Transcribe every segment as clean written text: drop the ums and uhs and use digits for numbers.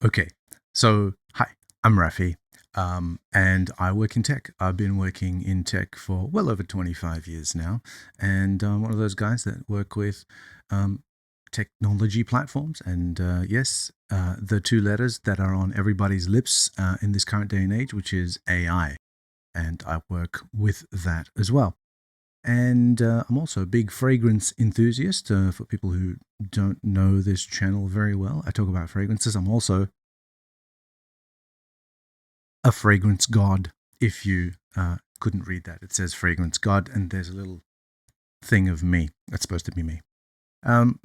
Okay, so hi, I'm Rafi, and I work in tech. I've been working in tech for well over 25 years now, and I'm one of those guys that work with um, technology platforms. And yes, the two letters that are on everybody's lips in this current day and age, which is AI, and I work with that as well. And I'm also a big fragrance enthusiast. For people who don't know this channel very well, I talk about fragrances. I'm also a fragrance god. If you couldn't read that, it says fragrance god, and there's a little thing of me. That's supposed to be me. Um,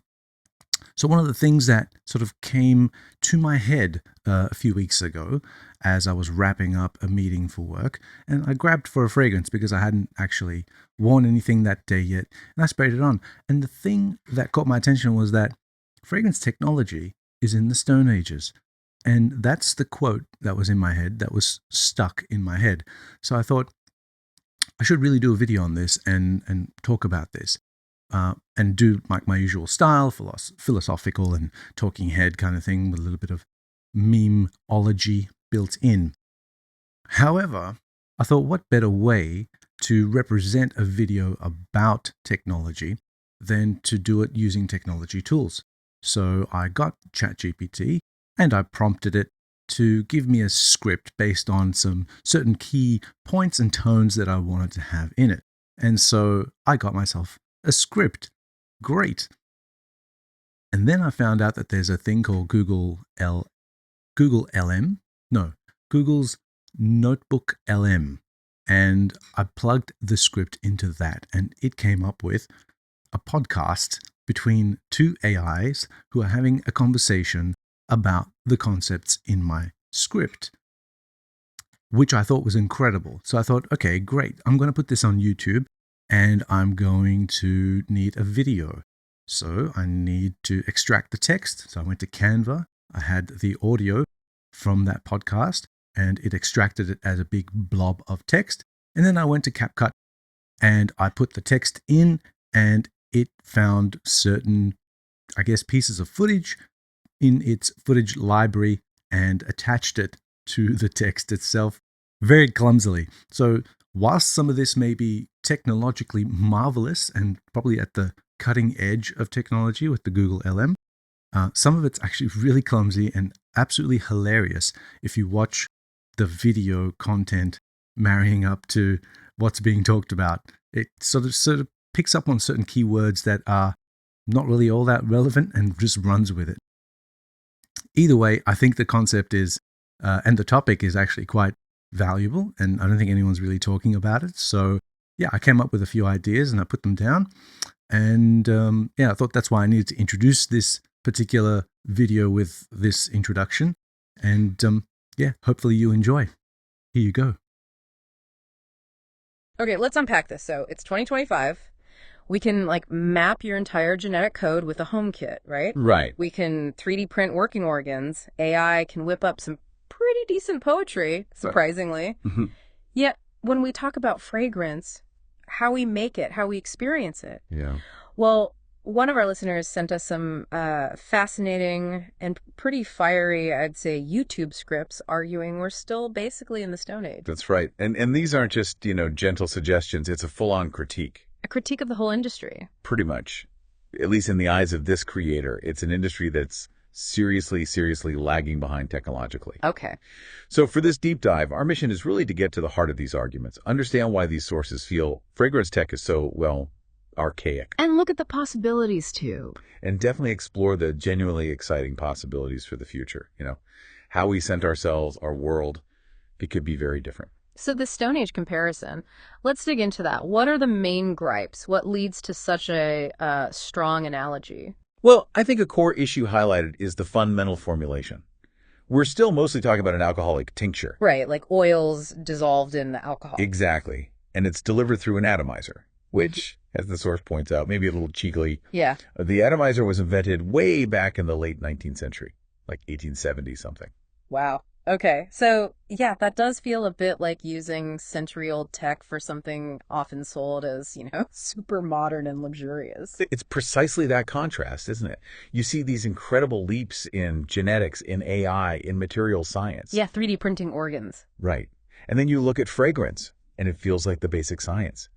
so one of the things that sort of came to my head a few weeks ago as I was wrapping up a meeting for work, and I grabbed for a fragrance because I hadn't actually worn anything that day yet, and I sprayed it on. And the thing that caught my attention was that fragrance technology is in the Stone Ages. And that's the quote that was in my head, that was stuck in my head. So I thought I should really do a video on this and talk about this. And do like my usual style, philosophical and talking head kind of thing with a little bit of memeology built in. However, I thought what better way to represent a video about technology than to do it using technology tools. So I got ChatGPT and I prompted it to give me a script based on some certain key points and tones that I wanted to have in it. And so I got myself a script. Great. And then I found out that there's a thing called Google LM. No, Google's notebooklm. And I plugged the script into that, and it came up with a podcast between two AIs who are having a conversation about the concepts in my script, which I thought was incredible. So I thought, okay, great. I'm going to put this on YouTube, and I'm going to need a video. So I need to extract the text. So I went to Canva. I had the audio from that podcast, and it extracted it as a big blob of text. And then I went to CapCut, and I put the text in, and it found certain, I guess, pieces of footage in its footage library and attached it to the text itself very clumsily. So whilst some of this may be technologically marvelous and probably at the cutting edge of technology with the Google LM, some of it's actually really clumsy and absolutely hilarious if you watch the video content marrying up to what's being talked about. It sort of picks up on certain keywords that are not really all that relevant and just runs with it. Either way, I think the concept is, and the topic is actually quite valuable, and I don't think anyone's really talking about it. So yeah, I came up with a few ideas and I put them down. And yeah, I thought that's why I needed to introduce this particular video with this introduction. And yeah, hopefully you enjoy. Here you go. Okay, let's unpack this. So it's 2025. We can map your entire genetic code with a home kit, right? Right. We can 3D print working organs. AI can whip up some pretty decent poetry, surprisingly. Mhm. Yet when we talk about fragrance, how we make it, how we experience it. Yeah. Well, one of our listeners sent us some fascinating and pretty fiery, I'd say, YouTube scripts arguing we're still basically in the Stone Age. That's right. And these aren't just, gentle suggestions. It's a full-on critique, A critique of the whole industry. pretty much. At least in the eyes of this creator, it's an industry that's seriously lagging behind technologically. Okay. So for this deep dive, our mission is really to get to the heart of these arguments, understand why these sources feel fragrance tech is so, well, archaic, And look at the possibilities, too. and definitely explore the genuinely exciting possibilities for the future. How we scent ourselves, our world, it could be very different. So the Stone Age comparison, let's dig into that. What are the main gripes? What leads to such a strong analogy? Well, I think a core issue highlighted is the fundamental formulation. We're still mostly talking about an alcoholic tincture. Right, like oils dissolved in the alcohol. Exactly. And it's delivered through an atomizer, which, as the source points out, maybe a little cheekily, Yeah. the atomizer was invented way back in the late 19th century, like 1870 something. Wow. Okay, so yeah, that does feel a bit like using century-old tech for something often sold as, super modern and luxurious. It's precisely that contrast, isn't it? You see these incredible leaps in genetics, in AI, in material science. Yeah, 3D printing organs. Right. And then you look at fragrance, and it feels like the basic science.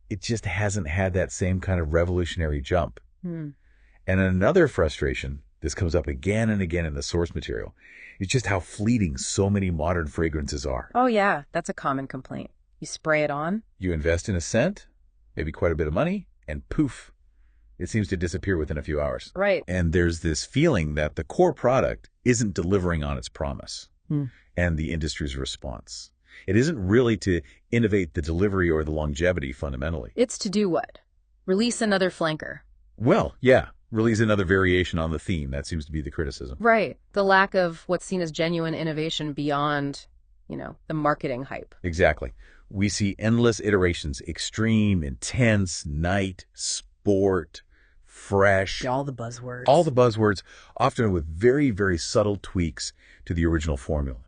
It just hasn't had that same kind of revolutionary jump. Hmm. And another frustration, this comes up again and again in the source material, is just how fleeting so many modern fragrances are. Oh yeah, that's a common complaint. You spray it on. You invest in a scent, maybe quite a bit of money, and poof, it seems to disappear within a few hours. Right. And there's this feeling that the core product isn't delivering on its promise and the industry's response. It isn't really to innovate the delivery or the longevity fundamentally. It's to do what? Release another flanker. Well, yeah, release another variation on the theme. That seems to be the criticism. Right. The lack of what's seen as genuine innovation beyond, the marketing hype. Exactly. We see endless iterations, extreme, intense, night, sport, fresh. All the buzzwords. All the buzzwords, often with very, very subtle tweaks to the original formula.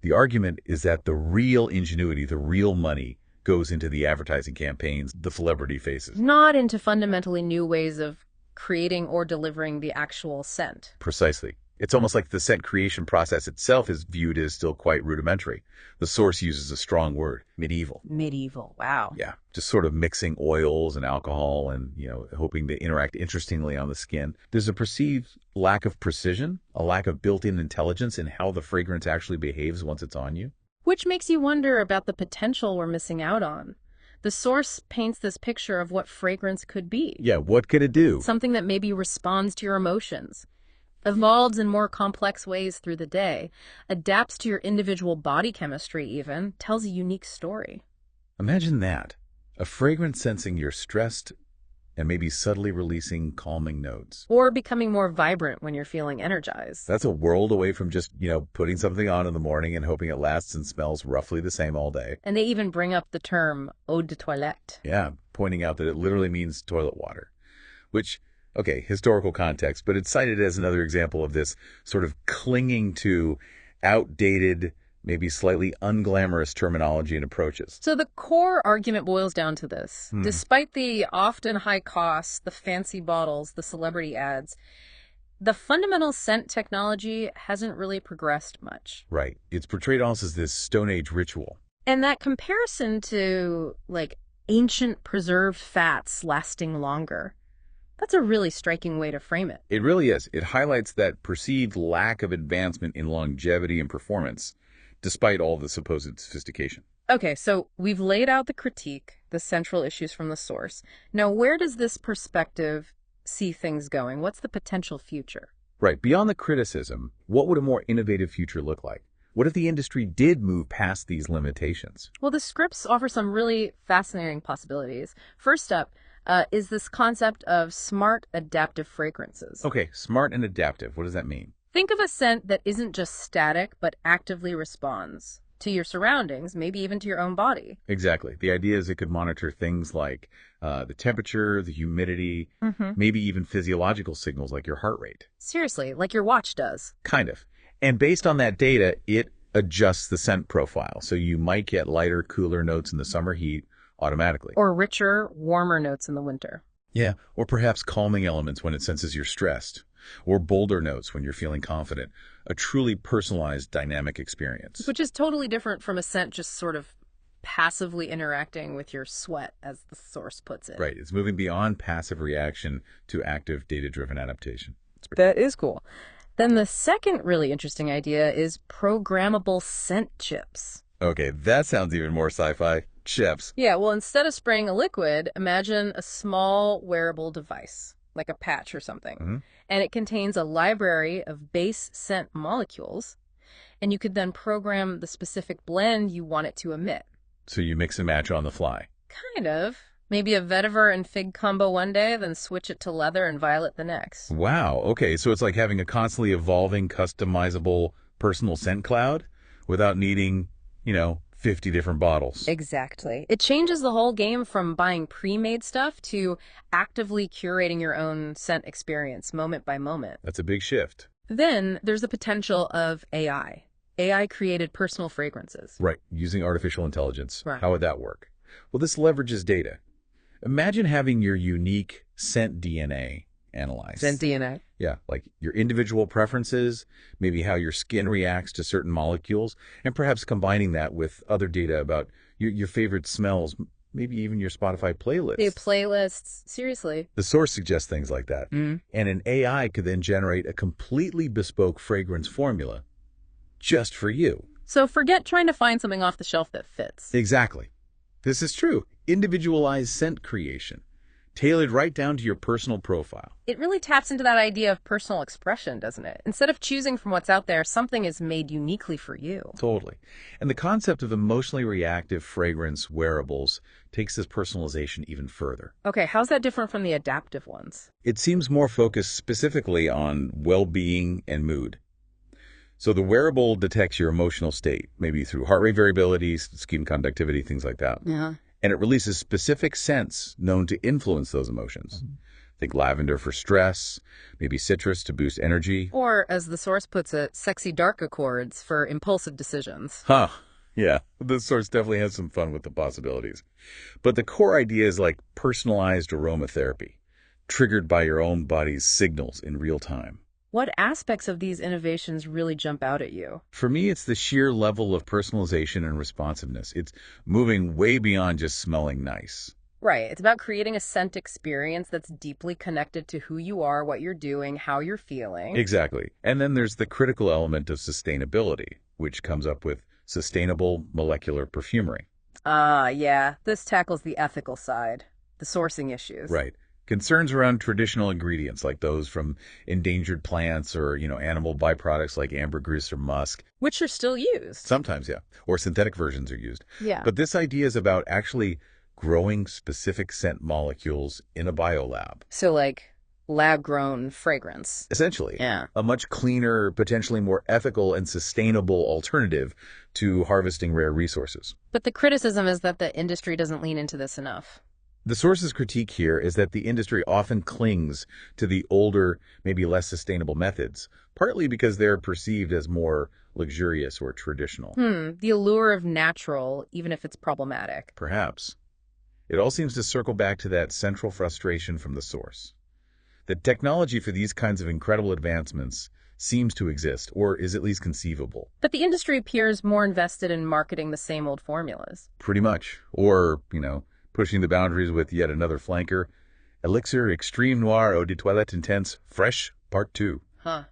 The argument is that the real ingenuity, the real money, goes into the advertising campaigns, the celebrity faces. Not into fundamentally new ways of creating or delivering the actual scent. Precisely. It's almost like the scent creation process itself is viewed as still quite rudimentary. The source uses a strong word, medieval. Medieval. Wow. Yeah, just sort of mixing oils and alcohol and, hoping to interact interestingly on the skin. There's a perceived lack of precision, a lack of built-in intelligence in how the fragrance actually behaves once it's on you. Which makes you wonder about the potential we're missing out on. The source paints this picture of what fragrance could be. Yeah, what could it do? Something that maybe responds to your emotions, evolves in more complex ways through the day, adapts to your individual body chemistry even, tells a unique story. Imagine that. A fragrance sensing you're stressed and maybe subtly releasing calming notes. Or becoming more vibrant when you're feeling energized. That's a world away from just, putting something on in the morning and hoping it lasts and smells roughly the same all day. And they even bring up the term eau de toilette. Yeah, pointing out that it literally means toilet water, which, okay, historical context, but it's cited as another example of this sort of clinging to outdated, maybe slightly unglamorous terminology and approaches. So the core argument boils down to this. Despite the often high costs, the fancy bottles, the celebrity ads, the fundamental scent technology hasn't really progressed much. Right. It's portrayed almost as this Stone Age ritual. And that comparison to, ancient preserved fats lasting longer, that's a really striking way to frame it. It really is. It highlights that perceived lack of advancement in longevity and performance, despite all the supposed sophistication. Okay, so we've laid out the critique, the central issues from the source. Now, where does this perspective see things going? What's the potential future? Right. Beyond the criticism, what would a more innovative future look like? What if the industry did move past these limitations? Well, the scripts offer some really fascinating possibilities. First up is this concept of smart adaptive fragrances. Okay, smart and adaptive. What does that mean? Think of a scent that isn't just static, but actively responds to your surroundings, maybe even to your own body. Exactly. The idea is it could monitor things like the temperature, the humidity, maybe even physiological signals like your heart rate. Seriously, like your watch does. Kind of. And based on that data, it adjusts the scent profile. So you might get lighter, cooler notes in the summer heat automatically. Or richer, warmer notes in the winter. Yeah, or perhaps calming elements when it senses you're stressed. Or bolder notes when you're feeling confident. A truly personalized dynamic experience. Which is totally different from a scent just sort of passively interacting with your sweat, as the source puts it. Right. It's moving beyond passive reaction to active data-driven adaptation. That is cool. Then the second really interesting idea is programmable scent chips. Okay, that sounds even more sci-fi. Chips. Yeah, well, instead of spraying a liquid, imagine a small wearable device, like a patch or something. And it contains a library of base scent molecules, and you could then program the specific blend you want it to emit. So you mix and match on the fly. Kind of. Maybe a vetiver and fig combo one day, then switch it to leather and violet the next. Wow. Okay, so it's like having a constantly evolving, customizable personal scent cloud without needing, 50 different bottles. Exactly. It changes the whole game from buying pre-made stuff to actively curating your own scent experience moment by moment. That's a big shift. Then there's the potential of AI. AI-created personal fragrances. Right, using artificial intelligence. Right. How would that work? Well, this leverages data. Imagine having your unique scent DNA analyzed. Scent DNA. Yeah, like your individual preferences, maybe how your skin reacts to certain molecules, and perhaps combining that with other data about your favorite smells, maybe even your Spotify playlists. The playlists. Seriously. The source suggests things like that. And an AI could then generate a completely bespoke fragrance formula just for you. So forget trying to find something off the shelf that fits. Exactly. This is true. Individualized scent creation, tailored right down to your personal profile. It really taps into that idea of personal expression, doesn't it? Instead of choosing from what's out there, something is made uniquely for you. Totally. And the concept of emotionally reactive fragrance wearables takes this personalization even further. Okay, how's that different from the adaptive ones? It seems more focused specifically on well-being and mood. So the wearable detects your emotional state, maybe through heart rate variability, skin conductivity, things like that. Yeah. And it releases specific scents known to influence those emotions. Think lavender for stress, maybe citrus to boost energy. Or, as the source puts it, sexy dark accords for impulsive decisions. Huh. Yeah, the source definitely has some fun with the possibilities. But the core idea is like personalized aromatherapy, triggered by your own body's signals in real time. What aspects of these innovations really jump out at you? For me, it's the sheer level of personalization and responsiveness. It's moving way beyond just smelling nice. Right. It's about creating a scent experience that's deeply connected to who you are, what you're doing, how you're feeling. Exactly. And then there's the critical element of sustainability, which comes up with sustainable molecular perfumery. Yeah. This tackles the ethical side, the sourcing issues. Right. Concerns around traditional ingredients like those from endangered plants or, animal byproducts like ambergris or musk. Which are still used. Sometimes, yeah. Or synthetic versions are used. Yeah. But this idea is about actually growing specific scent molecules in a biolab. So like lab-grown fragrance. Essentially. Yeah. A much cleaner, potentially more ethical and sustainable alternative to harvesting rare resources. But the criticism is that the industry doesn't lean into this enough. The source's critique here is that the industry often clings to the older, maybe less sustainable methods, partly because they're perceived as more luxurious or traditional. The allure of natural, even if it's problematic. Perhaps. It all seems to circle back to that central frustration from the source. The technology for these kinds of incredible advancements seems to exist, or is at least conceivable. But the industry appears more invested in marketing the same old formulas. Pretty much. Or, pushing the boundaries with yet another flanker. Elixir Extreme Noir Eau de Toilette Intense Fresh Part 2. Huh.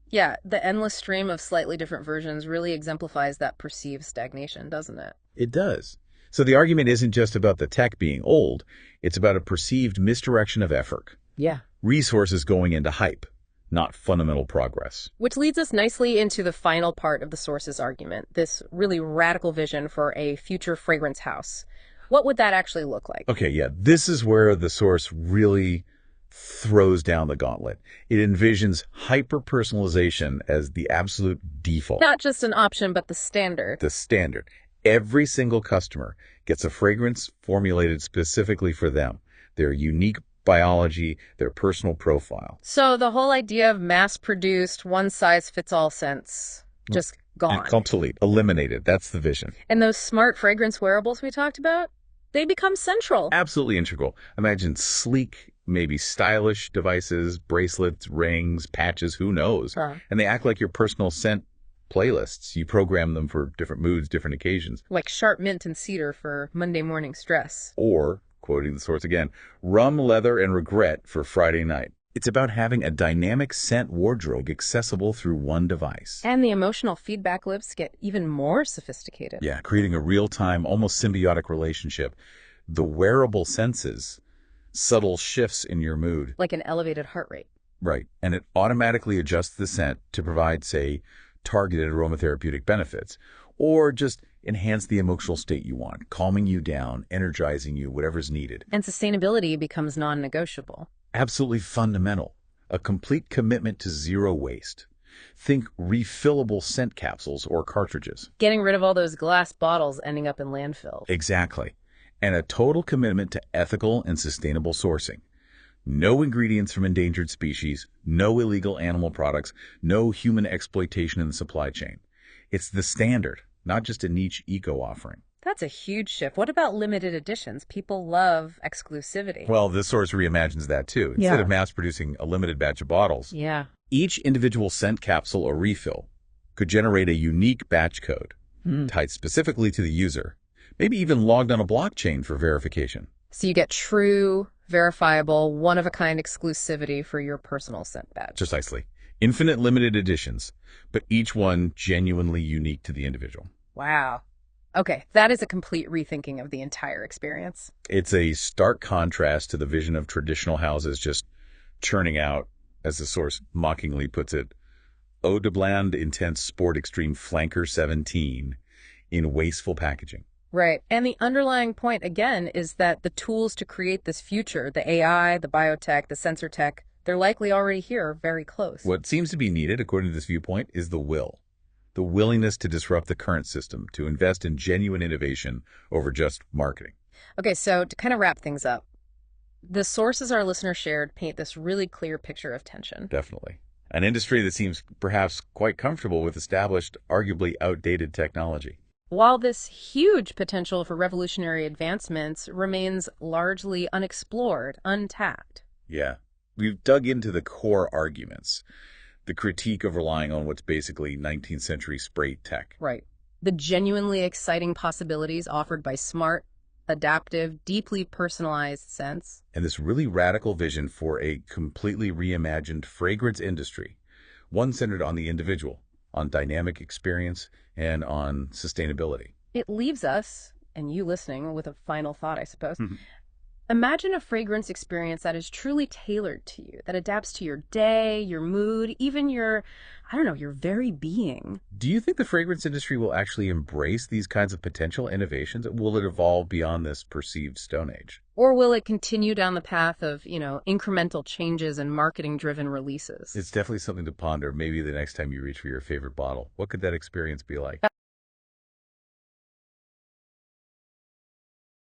Yeah, the endless stream of slightly different versions really exemplifies that perceived stagnation, doesn't it? It does. So the argument isn't just about the tech being old, it's about a perceived misdirection of effort. Yeah. Resources going into hype, not fundamental progress. Which leads us nicely into the final part of the source's argument, this really radical vision for a future fragrance house. What would that actually look like? Okay, yeah, this is where the source really throws down the gauntlet. It envisions hyper-personalization as the absolute default. Not just an option, but the standard. The standard. Every single customer gets a fragrance formulated specifically for them, their unique biology, their personal profile. So the whole idea of mass-produced, one-size-fits-all scents, just gone. Completely eliminated. That's the vision. And those smart fragrance wearables we talked about, they become central. Absolutely integral. Imagine sleek, maybe stylish devices, bracelets, rings, patches, who knows? And they act like your personal scent playlists. You program them for different moods, different occasions. Like sharp mint and cedar for Monday morning stress. Or, quoting the source again, rum, leather, and regret for Friday night. It's about having a dynamic scent wardrobe accessible through one device. And the emotional feedback loops get even more sophisticated. Yeah, creating a real-time, almost symbiotic relationship. The wearable senses subtle shifts in your mood. Like an elevated heart rate. Right, and it automatically adjusts the scent to provide, say, targeted aromatherapeutic benefits, or just enhance the emotional state you want, calming you down, energizing you, whatever's needed. And sustainability becomes non-negotiable. Absolutely fundamental. A complete commitment to zero waste. Think refillable scent capsules or cartridges. Getting rid of all those glass bottles ending up in landfills. Exactly. And a total commitment to ethical and sustainable sourcing. No ingredients from endangered species, no illegal animal products, no human exploitation in the supply chain. It's the standard, not just a niche eco offering. That's a huge shift. What about limited editions? People love exclusivity. Well, this source reimagines that too. Instead of mass producing a limited batch of bottles, Yeah. each individual scent capsule or refill could generate a unique batch code tied specifically to the user, maybe even logged on a blockchain for verification. So you get true, verifiable, one-of-a-kind exclusivity for your personal scent badge. Precisely. Infinite limited editions, but each one genuinely unique to the individual. Wow. Okay, that is a complete rethinking of the entire experience. It's a stark contrast to the vision of traditional houses just churning out, as the source mockingly puts it, eau de bland intense sport extreme flanker 17 in wasteful packaging. Right. And the underlying point, again, is that the tools to create this future, the AI, the biotech, the sensor tech, they're likely already here, very close. What seems to be needed, according to this viewpoint, is the will. The willingness to disrupt the current system, to invest in genuine innovation over just marketing. Okay, so to kind of wrap things up, the sources our listener shared paint this really clear picture of tension. Definitely. An industry that seems perhaps quite comfortable with established, arguably outdated technology. While this huge potential for revolutionary advancements remains largely unexplored, untapped. Yeah. We've dug into the core arguments. The critique of relying on what's basically 19th century spray tech. Right. The genuinely exciting possibilities offered by smart, adaptive, deeply personalized scents. And this really radical vision for a completely reimagined fragrance industry, one centered on the individual, on dynamic experience, and on sustainability. It leaves us, and you listening, with a final thought, I suppose. Imagine a fragrance experience that is truly tailored to you, that adapts to your day, your mood, even your very being. Do you think the fragrance industry will actually embrace these kinds of potential innovations? Will it evolve beyond this perceived Stone Age? Or will it continue down the path of, incremental changes and marketing-driven releases? It's definitely something to ponder. Maybe the next time you reach for your favorite bottle, what could that experience be like?